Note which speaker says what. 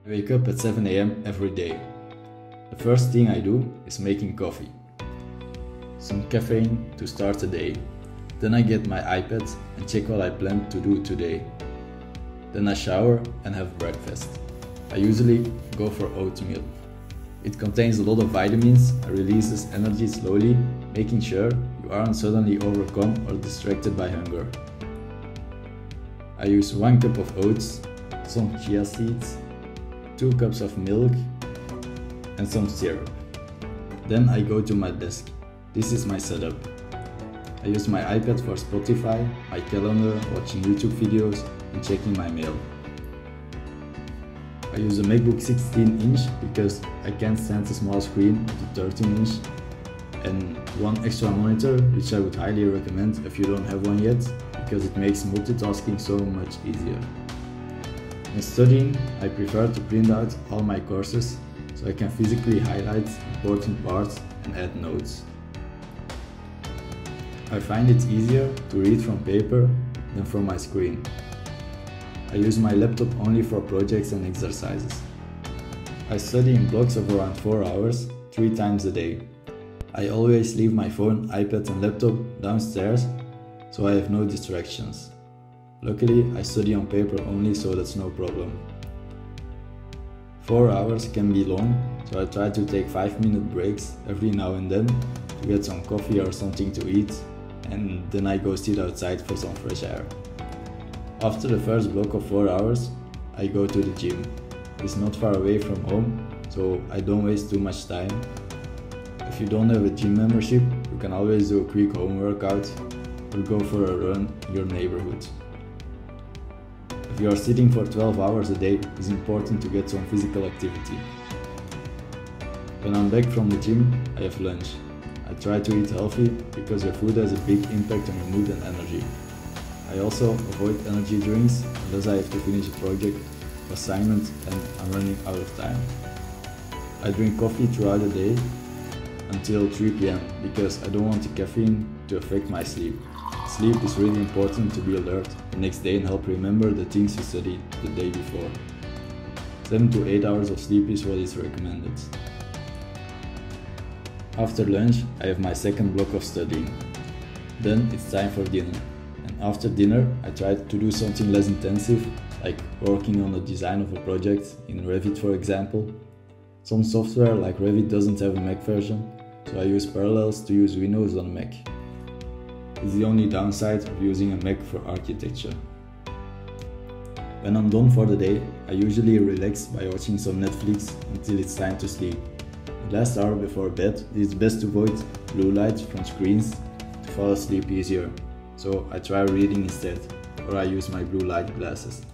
Speaker 1: I wake up at 7 AM every day. The first thing I do is making coffee. Some caffeine to start the day. Then I get my iPad and check what I plan to do today. Then I shower and have breakfast. I usually go for oatmeal. It contains a lot of vitamins and releases energy slowly, making sure you aren't suddenly overcome or distracted by hunger. I use 1 cup of oats, some chia seeds, 2 cups of milk and some syrup. Then I go to my desk. This is my setup. I use my iPad for Spotify, my calendar, watching YouTube videos and checking my mail. I use a MacBook 16-inch because I can't stand a small screen with a 13-inch, and 1 extra monitor, which I would highly recommend if you don't have one yet, because it makes multitasking so much easier. When studying, I prefer to print out all my courses so I can physically highlight important parts and add notes. I find it easier to read from paper than from my screen. I use my laptop only for projects and exercises. I study in blocks of around 4 hours, 3 times a day. I always leave my phone, iPad and laptop downstairs so I have no distractions. Luckily, I study on paper only, so that's no problem. 4 hours can be long, so I try to take 5-minute breaks every now and then to get some coffee or something to eat, and then I go sit outside for some fresh air. After the first block of 4 hours, I go to the gym. It's not far away from home, so I don't waste too much time. If you don't have a gym membership, you can always do a quick home workout or go for a run in your neighborhood. If you are sitting for 12 hours a day, it's important to get some physical activity. When I'm back from the gym, I have lunch. I try to eat healthy because your food has a big impact on your mood and energy. I also avoid energy drinks unless I have to finish a project or assignment and I'm running out of time. I drink coffee throughout the day until 3 PM because I don't want the caffeine to affect my sleep. Sleep is really important to be alert the next day and help remember the things you studied the day before. 7 to 8 hours of sleep is what is recommended. After lunch, I have my second block of studying. Then it's time for dinner. And after dinner, I try to do something less intensive, like working on the design of a project in Revit, for example. Some software like Revit doesn't have a Mac version, so I use Parallels to use Windows on Mac. It's the only downside of using a Mac for architecture. When I'm done for the day, I usually relax by watching some Netflix until it's time to sleep. The last hour before bed, it is best to avoid blue light from screens to fall asleep easier, so I try reading instead, or I use my blue light glasses.